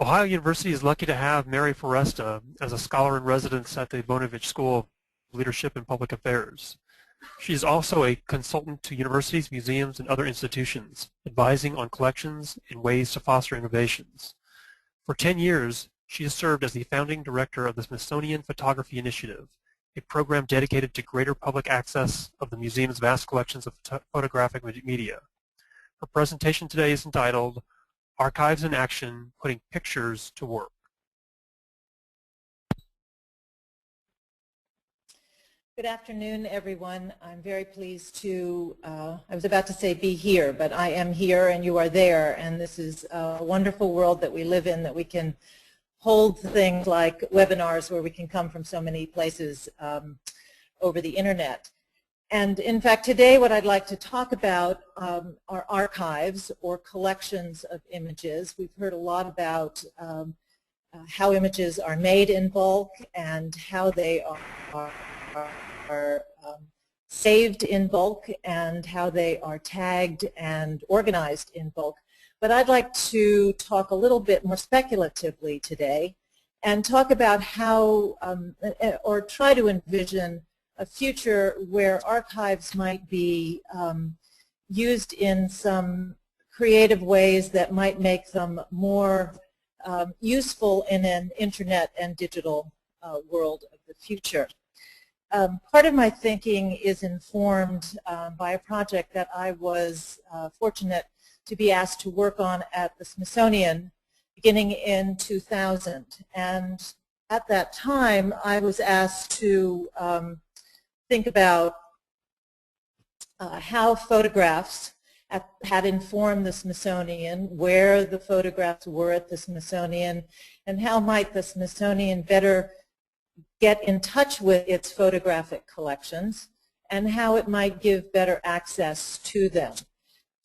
Ohio University is lucky to have Mary Foresta as a scholar in residence at the Voinovich School of Leadership and Public Affairs. She is also a consultant to universities, museums, and other institutions, advising on collections and ways to foster innovations. For 10 years, she has served as the founding director of the Smithsonian Photography Initiative, a program dedicated to greater public access of the museum's vast collections of photographic media. Her presentation today is entitled Archives in Action, Putting Pictures to Work. Good afternoon, everyone. I'm very pleased to, I was about to say be here, but I am here and you are there, and this is a wonderful world that we live in, that we can hold things like webinars where we can come from so many places over the internet. And in fact, today what I'd like to talk about are archives or collections of images. We've heard a lot about how images are made in bulk and how they are saved in bulk and how they are tagged and organized in bulk. But I'd like to talk a little bit more speculatively today and talk about how, or try to envision a future where archives might be used in some creative ways that might make them more useful in an internet and digital world of the future. Part of my thinking is informed by a project that I was fortunate to be asked to work on at the Smithsonian beginning in 2000. And at that time, I was asked to think about how photographs had informed the Smithsonian, where the photographs were at the Smithsonian, and how might the Smithsonian better get in touch with its photographic collections, and how it might give better access to them.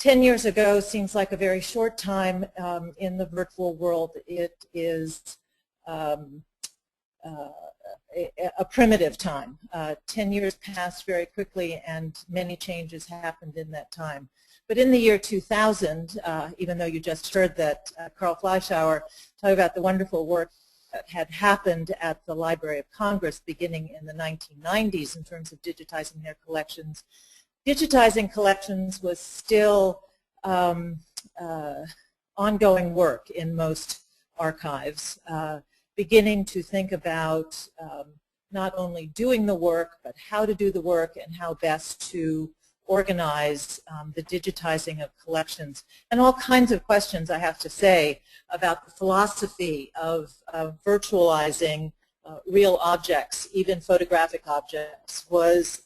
10 years ago seems like a very short time in the virtual world. It is a primitive time. 10 years passed very quickly and many changes happened in that time. But in the year 2000, even though you just heard that Carl Fleischauer talk about the wonderful work that had happened at the Library of Congress beginning in the 1990s in terms of digitizing their collections, digitizing collections was still ongoing work in most archives. Beginning to think about not only doing the work, but how to do the work and how best to organize the digitizing of collections, and all kinds of questions, I have to say, about the philosophy of virtualizing real objects, even photographic objects, was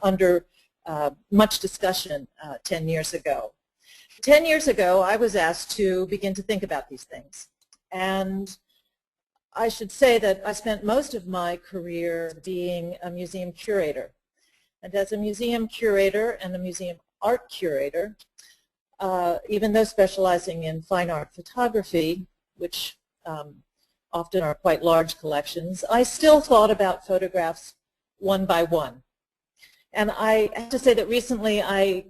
under much discussion 10 years ago. 10 years ago, I was asked to begin to think about these things. And I should say that I spent most of my career being a museum curator. And as a museum curator and a museum art curator, even though specializing in fine art photography, which often are quite large collections, I still thought about photographs one by one. And I have to say that recently I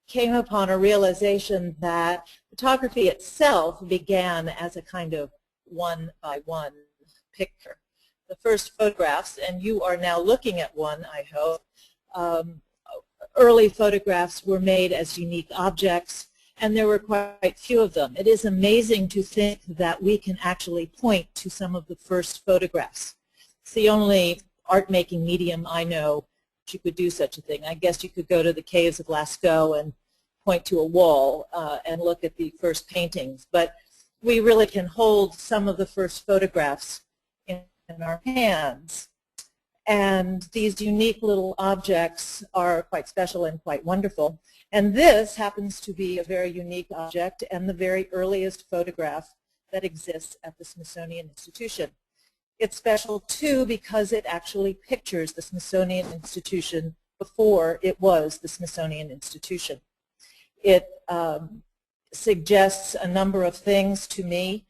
came upon a realization that photography itself began as a kind of one-by-one picture. The first photographs, and you are now looking at one, I hope, early photographs were made as unique objects, and there were quite few of them. It is amazing to think that we can actually point to some of the first photographs. It's the only art-making medium I know that you could do such a thing. I guess you could go to the caves of Lascaux and point to a wall and look at the first paintings, but we really can hold some of the first photographs in our hands. And these unique little objects are quite special and quite wonderful. And this happens to be a very unique object and the very earliest photograph that exists at the Smithsonian Institution. It's special, too, because it actually pictures the Smithsonian Institution before it was the Smithsonian Institution. It suggests a number of things to me.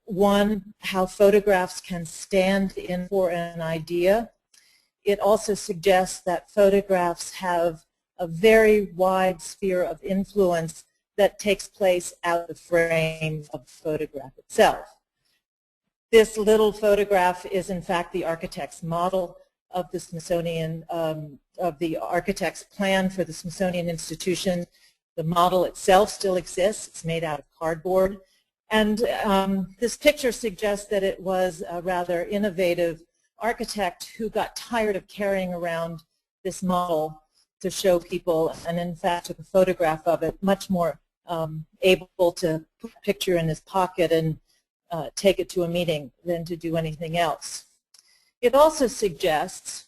One, how photographs can stand in for an idea. It also suggests that photographs have a very wide sphere of influence that takes place out of the frame of the photograph itself. This little photograph is in fact the architect's model of the Smithsonian, of the architect's plan for the Smithsonian Institution. The model itself still exists. It's made out of cardboard. And this picture suggests that it was a rather innovative architect who got tired of carrying around this model to show people, and in fact took a photograph of it, much more able to put a picture in his pocket and take it to a meeting than to do anything else. It also suggests,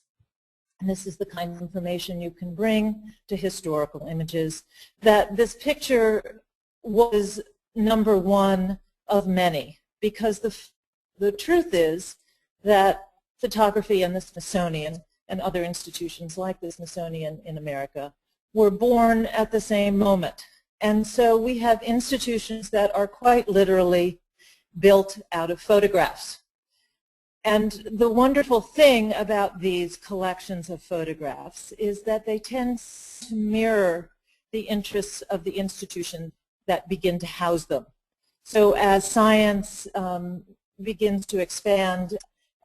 and this is the kind of information you can bring to historical images, that this picture was number one of many, because the truth is that photography and the Smithsonian and other institutions like the Smithsonian in America were born at the same moment. And so we have institutions that are quite literally built out of photographs. And the wonderful thing about these collections of photographs is that they tend to mirror the interests of the institution that begin to house them. So as science begins to expand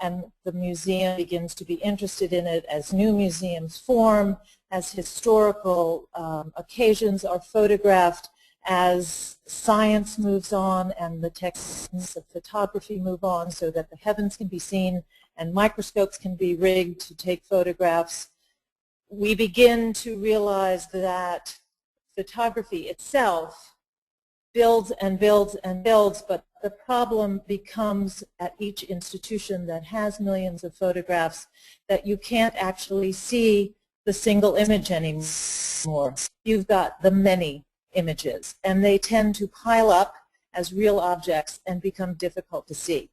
and the museum begins to be interested in it, as new museums form, as historical occasions are photographed, as science moves on and the techniques of photography move on so that the heavens can be seen and microscopes can be rigged to take photographs, we begin to realize that photography itself builds and builds and builds, but the problem becomes at each institution that has millions of photographs that you can't actually see the single image anymore. You've got the many images, and they tend to pile up as real objects and become difficult to see.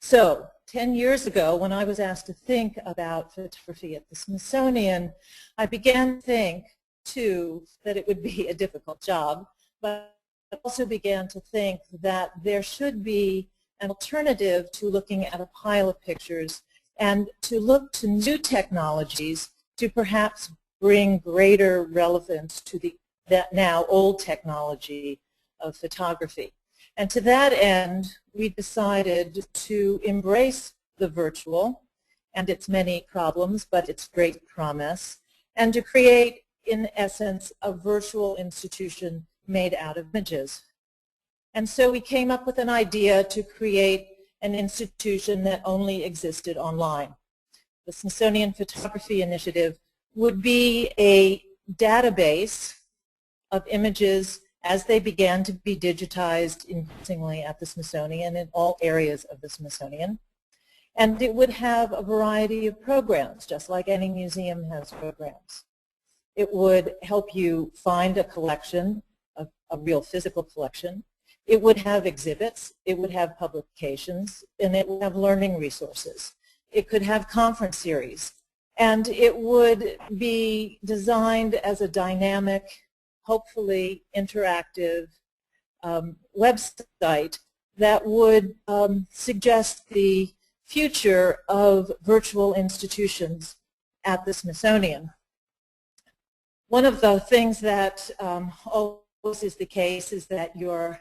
So 10 years ago, when I was asked to think about photography at the Smithsonian, I began to think, too, that it would be a difficult job, but I also began to think that there should be an alternative to looking at a pile of pictures and to look to new technologies to perhaps bring greater relevance to that now old technology of photography. And to that end, we decided to embrace the virtual and its many problems, but its great promise, and to create, in essence, a virtual institution made out of images. And so we came up with an idea to create an institution that only existed online. The Smithsonian Photography Initiative would be a database of images as they began to be digitized increasingly at the Smithsonian in all areas of the Smithsonian. And it would have a variety of programs, just like any museum has programs. It would help you find a collection, a real physical collection. It would have exhibits, it would have publications, and it would have learning resources. It could have conference series, and it would be designed as a dynamic, hopefully interactive website that would suggest the future of virtual institutions at the Smithsonian. One of the things that always is the case is that your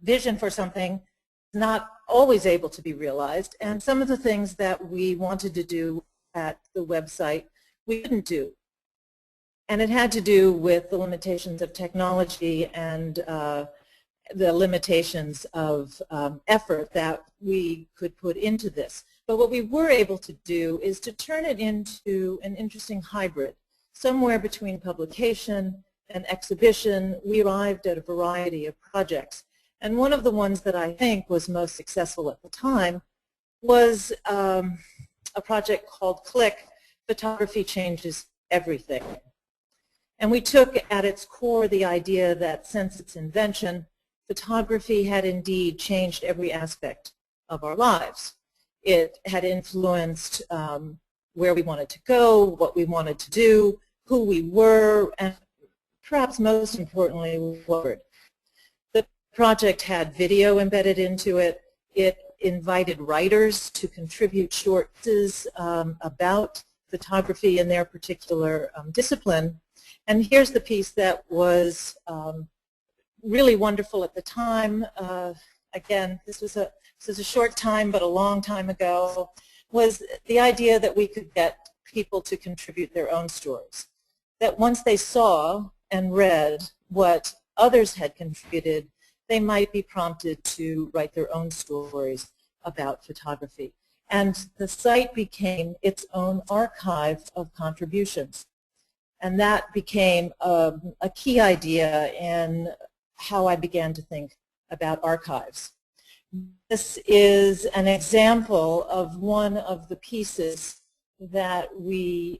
vision for something is not always able to be realized, and some of the things that we wanted to do at the website we couldn't do. And it had to do with the limitations of technology and the limitations of effort that we could put into this. But what we were able to do is to turn it into an interesting hybrid, somewhere between publication and exhibition. We arrived at a variety of projects. And one of the ones that I think was most successful at the time was a project called Click, Photography Changes Everything. And we took at its core the idea that since its invention, photography had indeed changed every aspect of our lives. It had influenced where we wanted to go, what we wanted to do, who we were, and perhaps most importantly, what we were. The project had video embedded into it. It invited writers to contribute short pieces about photography in their particular discipline. And here's the piece that was really wonderful at the time. Again, this was a short time, but a long time ago, was the idea that we could get people to contribute their own stories. That once they saw and read what others had contributed, they might be prompted to write their own stories about photography. And the site became its own archive of contributions. And that became a key idea in how I began to think about archives. This is an example of one of the pieces that we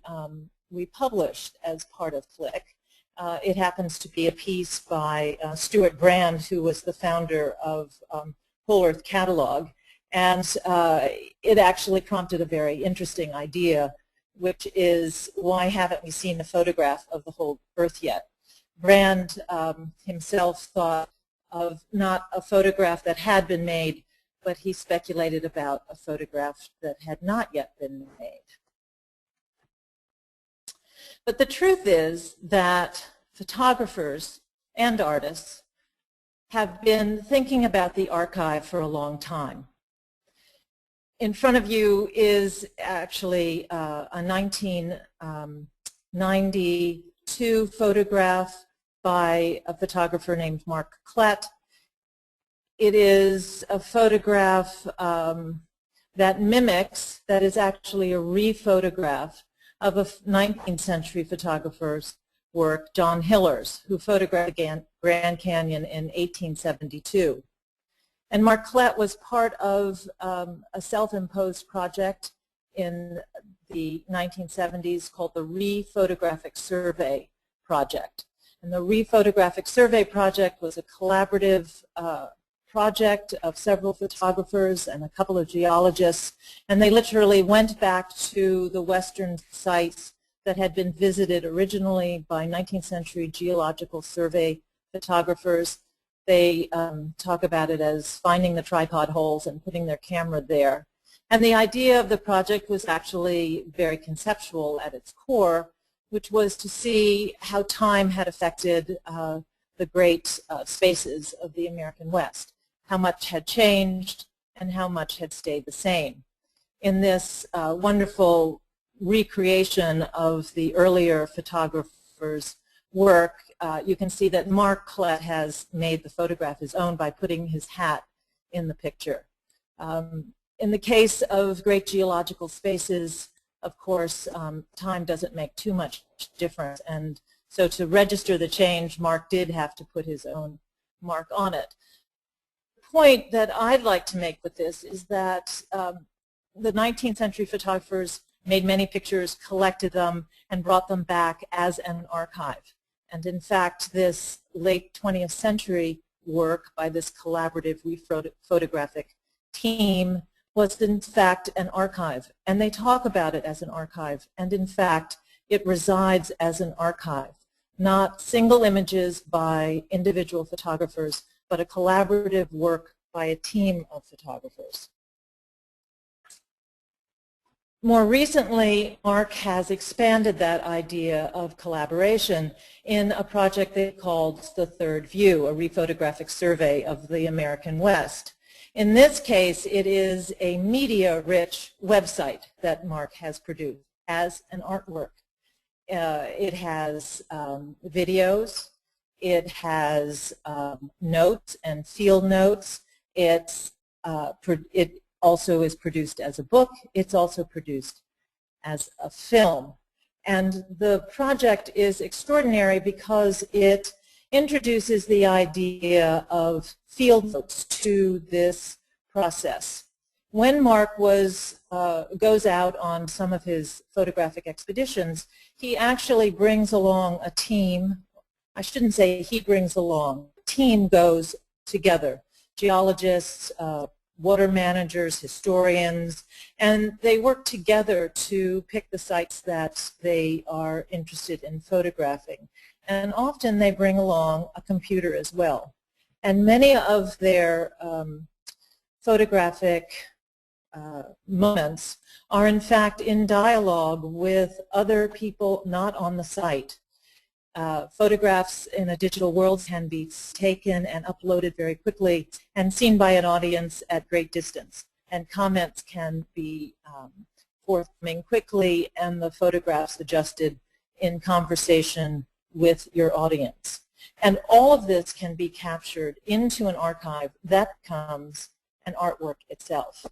published as part of Flick. It happens to be a piece by Stuart Brand, who was the founder of Whole Earth Catalog, and it actually prompted a very interesting idea, which is, why haven't we seen a photograph of the whole Earth yet? Brand himself thought of not a photograph that had been made, but he speculated about a photograph that had not yet been made. But the truth is that photographers and artists have been thinking about the archive for a long time. In front of you is actually a 1992 photograph by a photographer named Mark Klett. It is a photograph that mimics, that is actually a re-photograph of a 19th century photographer's work, John Hiller's, who photographed the Grand Canyon in 1872. And Mark Klett was part of a self-imposed project in the 1970s called the Re-Photographic Survey Project. And the Re-Photographic Survey Project was a collaborative project of several photographers and a couple of geologists, and they literally went back to the western sites that had been visited originally by 19th century geological survey photographers. They talk about it as finding the tripod holes and putting their camera there. And the idea of the project was actually very conceptual at its core, which was to see how time had affected the great spaces of the American West, how much had changed and how much had stayed the same. In this wonderful recreation of the earlier photographer's work, you can see that Mark Klett has made the photograph his own by putting his hat in the picture. In the case of great geological spaces, of course, time doesn't make too much difference, and so to register the change, Mark did have to put his own mark on it. The point that I'd like to make with this is that the 19th century photographers made many pictures, collected them, and brought them back as an archive. And in fact, this late 20th century work by this collaborative photographic team was in fact an archive. And they talk about it as an archive. And in fact, it resides as an archive. Not single images by individual photographers, but a collaborative work by a team of photographers. More recently, Mark has expanded that idea of collaboration in a project they called The Third View, a rephotographic survey of the American West. In this case, it is a media-rich website that Mark has produced as an artwork. It has videos, it has notes and field notes, it also is produced as a book, it's also produced as a film. And the project is extraordinary because it introduces the idea of field notes to this process. When Mark goes out on some of his photographic expeditions, he actually brings along a team. I shouldn't say he brings along. A team goes together, geologists, water managers, historians, and they work together to pick the sites that they are interested in photographing. And often they bring along a computer as well. And many of their photographic moments are in fact in dialogue with other people not on the site. Photographs in a digital world can be taken and uploaded very quickly and seen by an audience at great distance. And comments can be forthcoming quickly and the photographs adjusted in conversation with your audience. And all of this can be captured into an archive that becomes an artwork itself.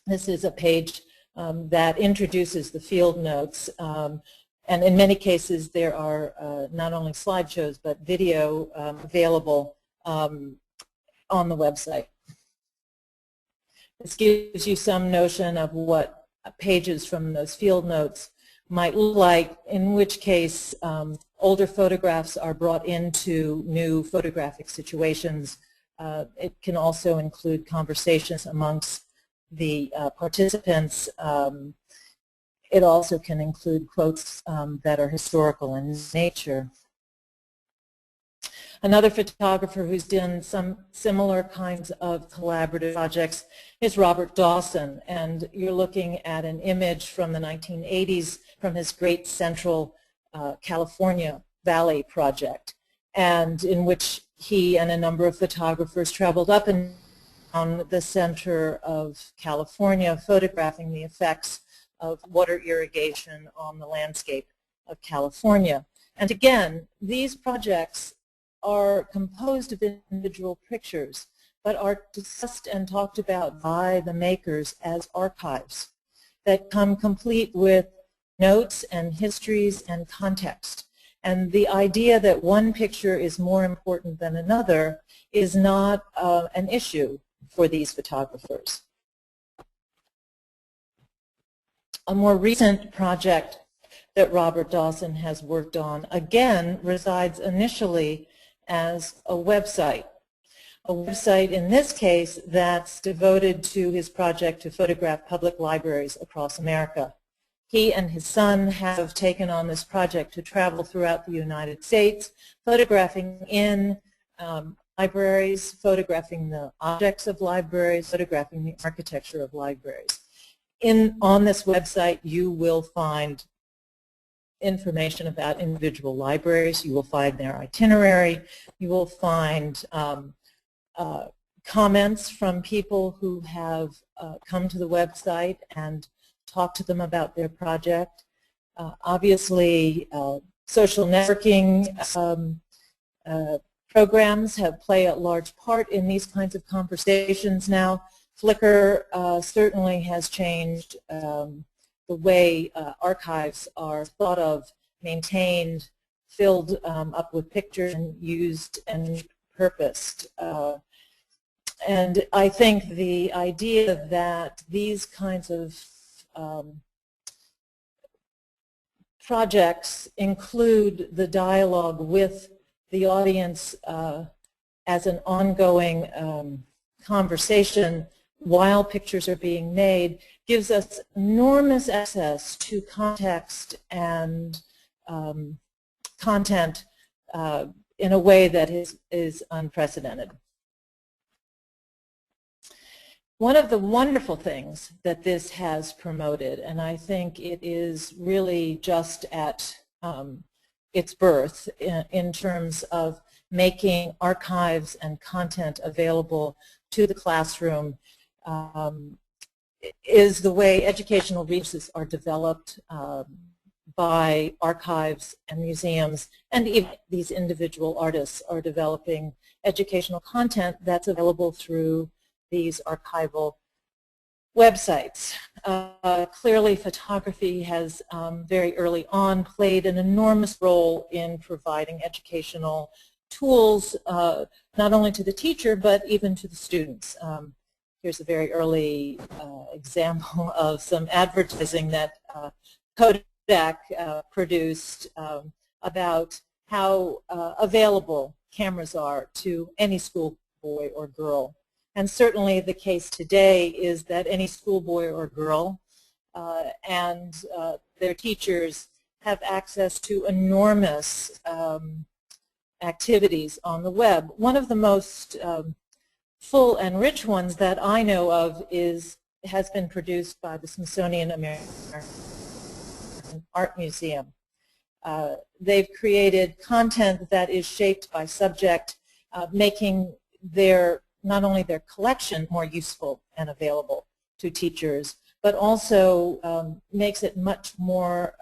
This is a page that introduces the field notes. And in many cases, there are not only slideshows, but video available on the website. This gives you some notion of what pages from those field notes might look like, in which case older photographs are brought into new photographic situations. It can also include conversations amongst the participants. It also can include quotes that are historical in nature. Another photographer who's done some similar kinds of collaborative projects is Robert Dawson, and you're looking at an image from the 1980s from his Great Central California Valley project, and in which he and a number of photographers traveled up and down the center of California, photographing the effects of water irrigation on the landscape of California. And again, these projects are composed of individual pictures, but are discussed and talked about by the makers as archives that come complete with notes and histories and context. And the idea that one picture is more important than another is not an issue for these photographers. A more recent project that Robert Dawson has worked on, again, resides initially as a website. A website, in this case, that's devoted to his project to photograph public libraries across America. He and his son have taken on this project to travel throughout the United States, photographing in libraries, photographing the objects of libraries, photographing the architecture of libraries. On this website, you will find information about individual libraries. You will find their itinerary. You will find comments from people who have come to the website and talked to them about their project. Obviously, social networking programs play a large part in these kinds of conversations now. Flickr certainly has changed the way archives are thought of, maintained, filled up with pictures, and used and purposed. And I think the idea that these kinds of projects include the dialogue with the audience as an ongoing conversation while pictures are being made gives us enormous access to context and content in a way that is unprecedented. One of the wonderful things that this has promoted, and I think it is really just at its birth in terms of making archives and content available to the classroom, is the way educational resources are developed by archives and museums, and even these individual artists are developing educational content that's available through these archival websites. Clearly, photography has very early on played an enormous role in providing educational tools, not only to the teacher, but even to the students. Here's a very early example of some advertising that Kodak produced about how available cameras are to any schoolboy or girl. And certainly the case today is that any schoolboy or girl and their teachers have access to enormous activities on the web. One of the most full and rich ones that I know of has been produced by the Smithsonian American Art Museum. They've created content that is shaped by subject, making not only their collection more useful and available to teachers, but also makes it much more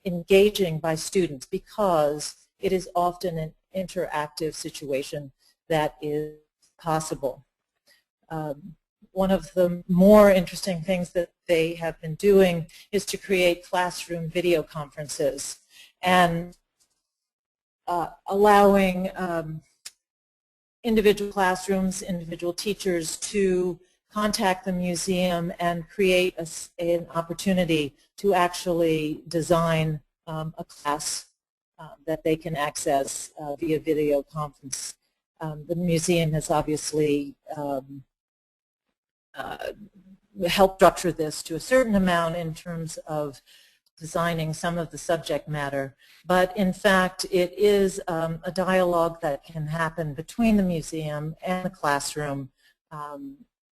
engaging by students because it is often an interactive situation that is possible. One of the more interesting things that they have been doing is to create classroom video conferences and allowing individual classrooms, individual teachers to contact the museum and create an opportunity to actually design a class that they can access via video conference. The museum has obviously helped structure this to a certain amount in terms of designing some of the subject matter, but in fact it is a dialogue that can happen between the museum and the classroom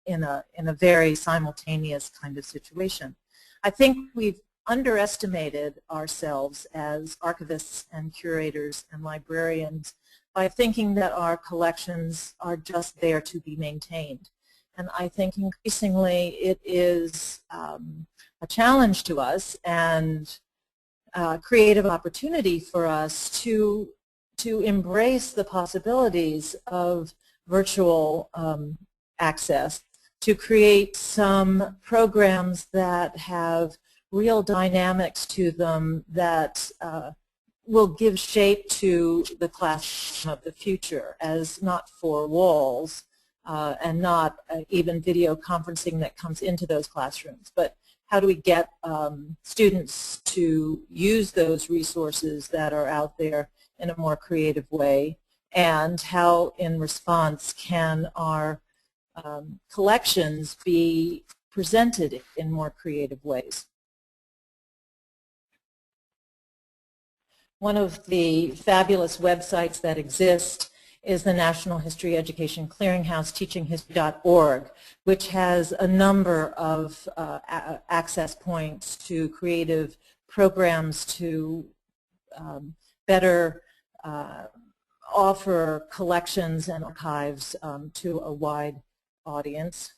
in a very simultaneous kind of situation. I think we've underestimated ourselves as archivists and curators and librarians by thinking that our collections are just there to be maintained. And I think increasingly it is a challenge to us and a creative opportunity for us to embrace the possibilities of virtual access, to create some programs that have real dynamics to them that will give shape to the classroom of the future as not four walls and not even video conferencing that comes into those classrooms, but how do we get students to use those resources that are out there in a more creative way, and how in response can our collections be presented in more creative ways. One of the fabulous websites that exist is the National History Education Clearinghouse, teachinghistory.org, which has a number of access points to creative programs to better offer collections and archives to a wide audience.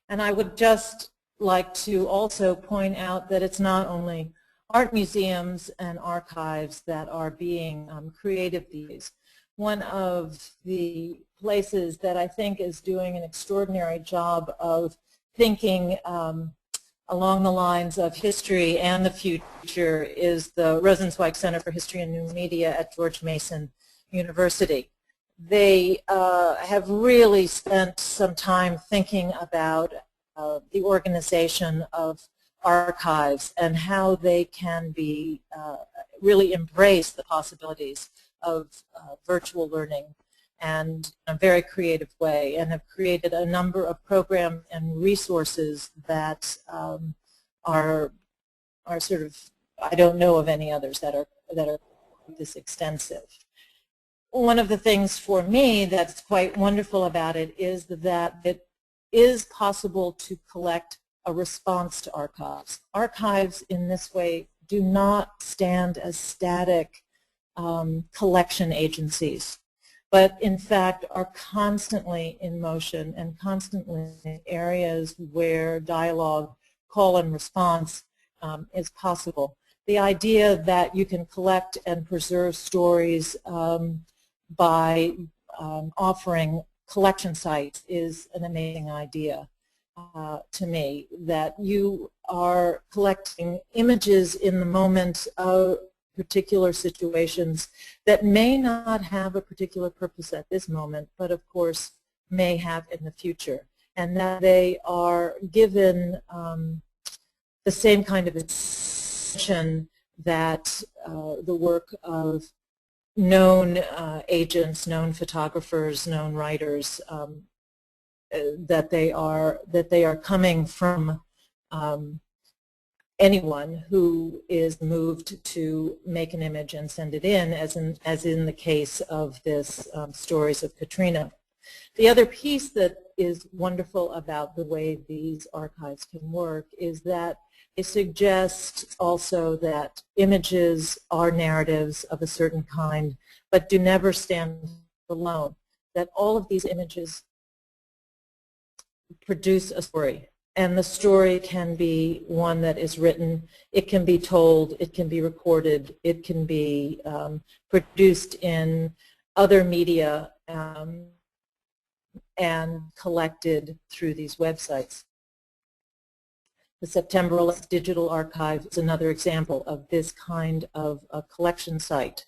And I would just like to also point out that it's not only art museums and archives that are being creative these days. One of the places that I think is doing an extraordinary job of thinking along the lines of history and the future is the Rosenzweig Center for History and New Media at George Mason University. They have really spent some time thinking about the organization of archives and how they can be really embrace the possibilities of virtual learning and in a very creative way, and have created a number of programs and resources that are sort of, I don't know of any others that are this extensive. One of the things for me that's quite wonderful about it is that it is possible to collect a response to archives. Archives in this way do not stand as static collection agencies, but in fact are constantly in motion and constantly in areas where dialogue, call and response is possible. The idea that you can collect and preserve stories by offering collection sites is an amazing idea to me, that you are collecting images in the moment of particular situations that may not have a particular purpose at this moment, but of course may have in the future, and that they are given the same kind of attention that the work of known agents, known photographers, known writers, that they are coming from anyone who is moved to make an image and send it in, as in the case of this Stories of Katrina. The other piece that is wonderful about the way these archives can work is that suggest also that images are narratives of a certain kind, but do never stand alone, that all of these images produce a story. And the story can be one that is written, it can be told, it can be recorded, it can be produced in other media and collected through these websites. The September 11th Digital Archive is another example of this kind of a collection site.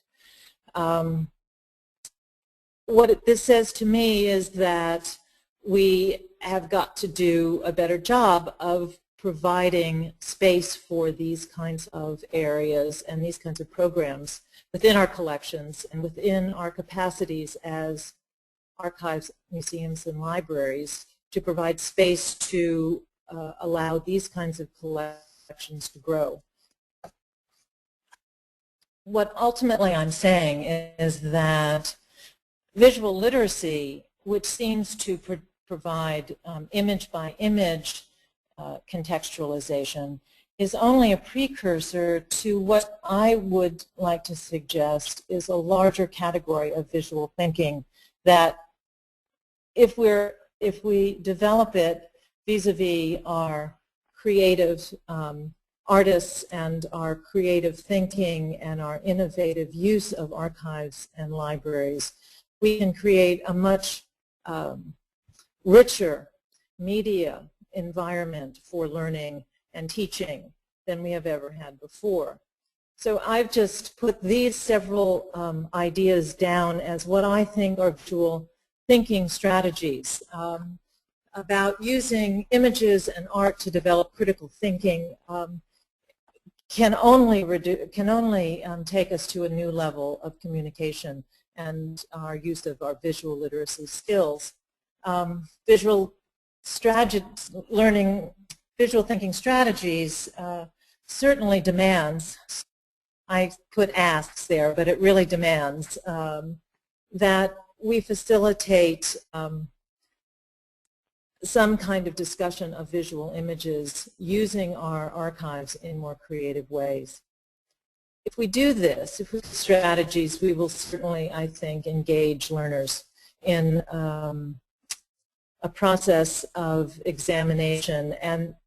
What this says to me is that we have got to do a better job of providing space for these kinds of areas and these kinds of programs within our collections and within our capacities as archives, museums, and libraries to provide space to allow these kinds of collections to grow. What ultimately I'm saying is that visual literacy, which seems to provide image-by-image contextualization, is only a precursor to what I would like to suggest is a larger category of visual thinking that if we develop it vis-a-vis our creative artists and our creative thinking and our innovative use of archives and libraries, we can create a much richer media environment for learning and teaching than we have ever had before. So I've just put these several ideas down as what I think are visual thinking strategies about using images and art to develop critical thinking can only take us to a new level of communication and our use of our visual literacy skills. Visual thinking strategies certainly demands, I put asks there, but it really demands that we facilitate some kind of discussion of visual images using our archives in more creative ways. If we do this, if we do strategies, we will certainly, I think, engage learners in a process of examination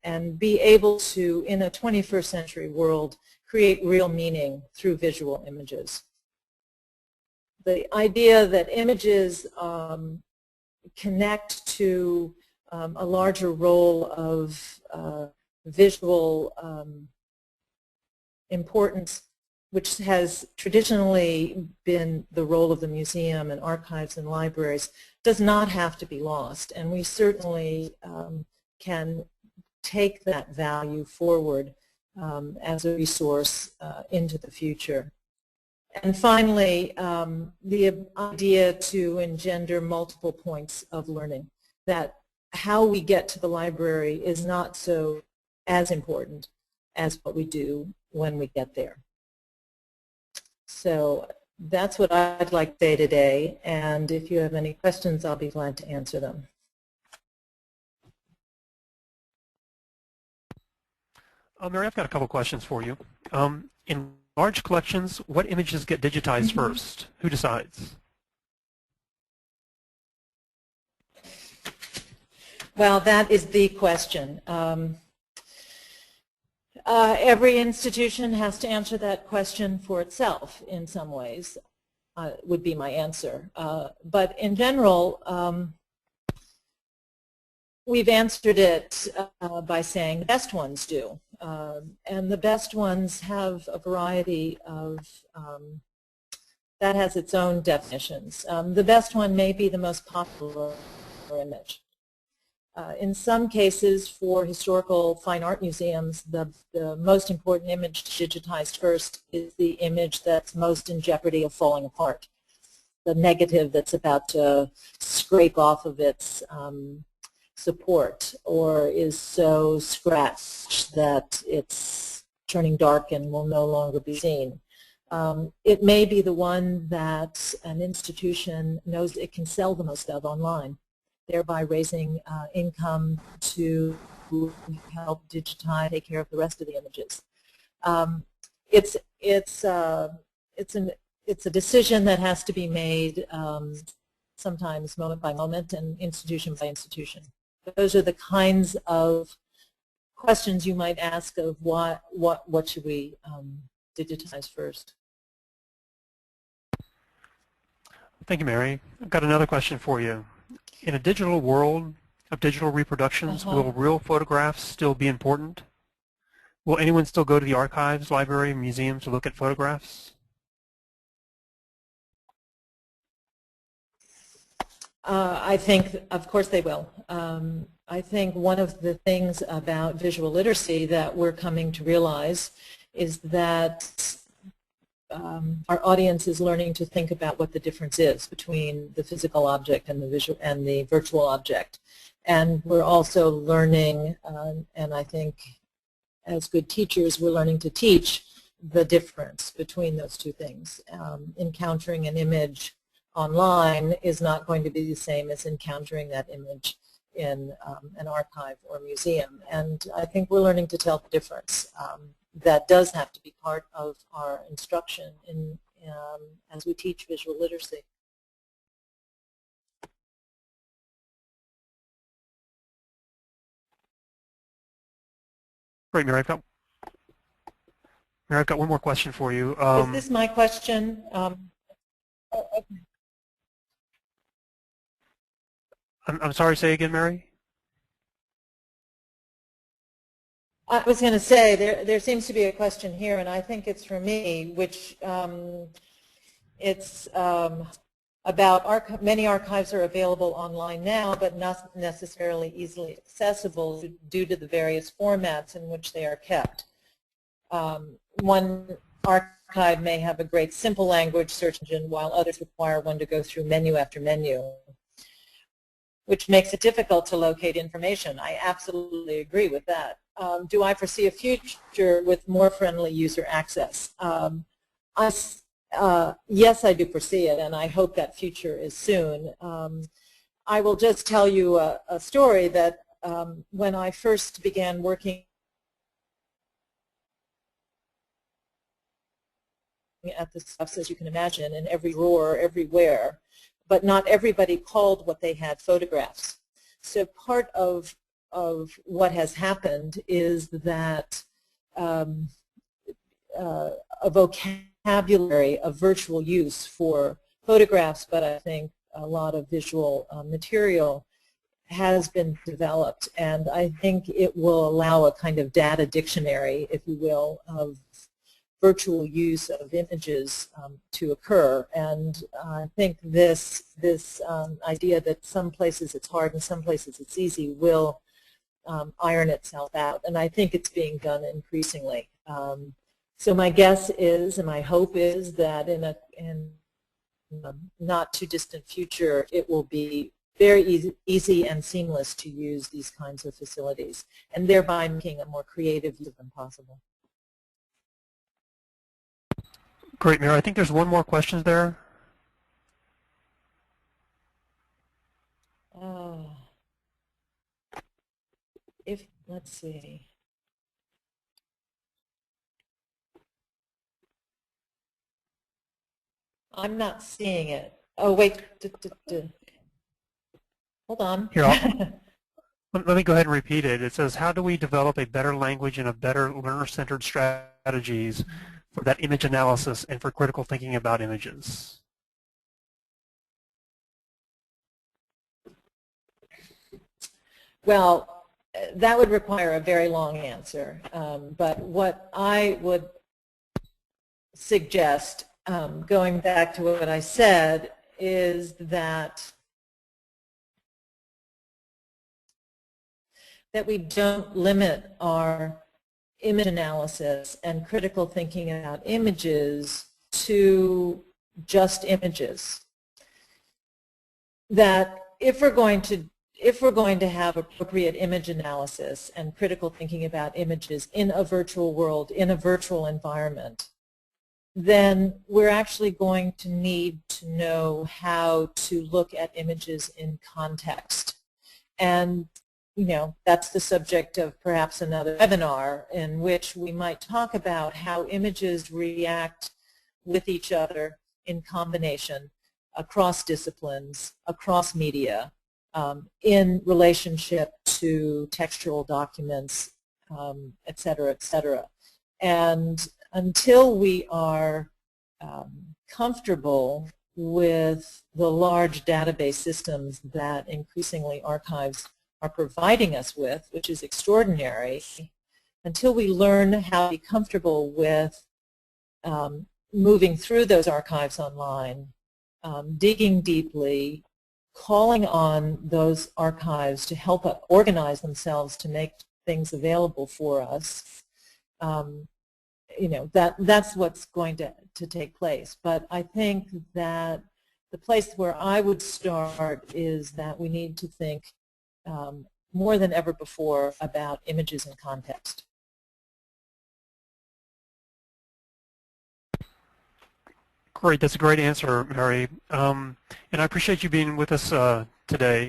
and be able to, in a 21st century world, create real meaning through visual images. The idea that images connect to a larger role of visual importance, which has traditionally been the role of the museum and archives and libraries, does not have to be lost. And we certainly can take that value forward as a resource into the future. And finally, the idea to engender multiple points of learning, that how we get to the library is not so as important as what we do when we get there. So that's what I'd like to say today, and if you have any questions, I'll be glad to answer them. Mary, I've got a couple questions for you. In large collections, what images get digitized first? Who decides? Well, that is the question. Every institution has to answer that question for itself in some ways, would be my answer. But in general, we've answered it by saying the best ones do. And the best ones have a variety of, that has its own definitions. The best one may be the most popular image. In some cases, for historical fine art museums, the most important image digitized first is the image that's most in jeopardy of falling apart, the negative that's about to scrape off of its support or is so scratched that it's turning dark and will no longer be seen. It may be the one that an institution knows it can sell the most of online, thereby raising income to who help digitize, take care of the rest of the images. It's a decision that has to be made sometimes moment by moment and institution by institution. Those are the kinds of questions you might ask of what should we digitize first. Thank you, Mary. I've got another question for you. In a digital world of digital reproductions, will real photographs still be important? Will anyone still go to the archives, library, museum to look at photographs? I think, of course they will. I think one of the things about visual literacy that we're coming to realize is that our audience is learning to think about what the difference is between the physical object and the virtual object. And we're also learning, and I think as good teachers, we're learning to teach the difference between those two things. Encountering an image online is not going to be the same as encountering that image in an archive or museum. And I think we're learning to tell the difference. That does have to be part of our instruction as we teach visual literacy. Great, Mary. I've got one more question for you. Is this my question? Okay. I'm sorry, say again, Mary? I was going to say, there seems to be a question here, and I think it's for me, which it's about many archives are available online now, but not necessarily easily accessible due to the various formats in which they are kept. One archive may have a great simple language search engine, while others require one to go through menu after menu, which makes it difficult to locate information. I absolutely agree with that. Do I foresee a future with more friendly user access? Yes, I do foresee it, and I hope that future is soon. I will just tell you a story that when I first began working at the stuffs, as you can imagine, in every drawer, everywhere, but not everybody called what they had photographs. So part of what has happened is that a vocabulary of virtual use for photographs, but I think a lot of visual material has been developed, and I think it will allow a kind of data dictionary, if you will, of virtual use of images to occur. And I think this idea that some places it's hard and some places it's easy will iron itself out, and I think it's being done increasingly. So my guess is, and my hope is, that in a not too distant future, it will be very easy and seamless to use these kinds of facilities, and thereby making a more creative use of them possible. Great, Mary. I think there's one more question there. Let's see. I'm not seeing it. Oh, wait. Hold on. Here, let me go ahead and repeat it. It says, how do we develop a better language and a better learner-centered strategies for that image analysis and for critical thinking about images? Well, that would require a very long answer. But what I would suggest, going back to what I said, is that we don't limit our image analysis and critical thinking about images to just images. That if we're going to have appropriate image analysis and critical thinking about images in a virtual world, in a virtual environment, then we're actually going to need to know how to look at images in context. And that's the subject of perhaps another webinar in which we might talk about how images react with each other in combination across disciplines, across media, in relationship to textual documents, et cetera, et cetera. And until we are comfortable with the large database systems that increasingly archives are providing us with, which is extraordinary, until we learn how to be comfortable with moving through those archives online, digging deeply, calling on those archives to help organize themselves to make things available for us, that's what's going to take place. But I think that the place where I would start is that we need to think more than ever before about images in context. Great, that's a great answer, Mary. And I appreciate you being with us today.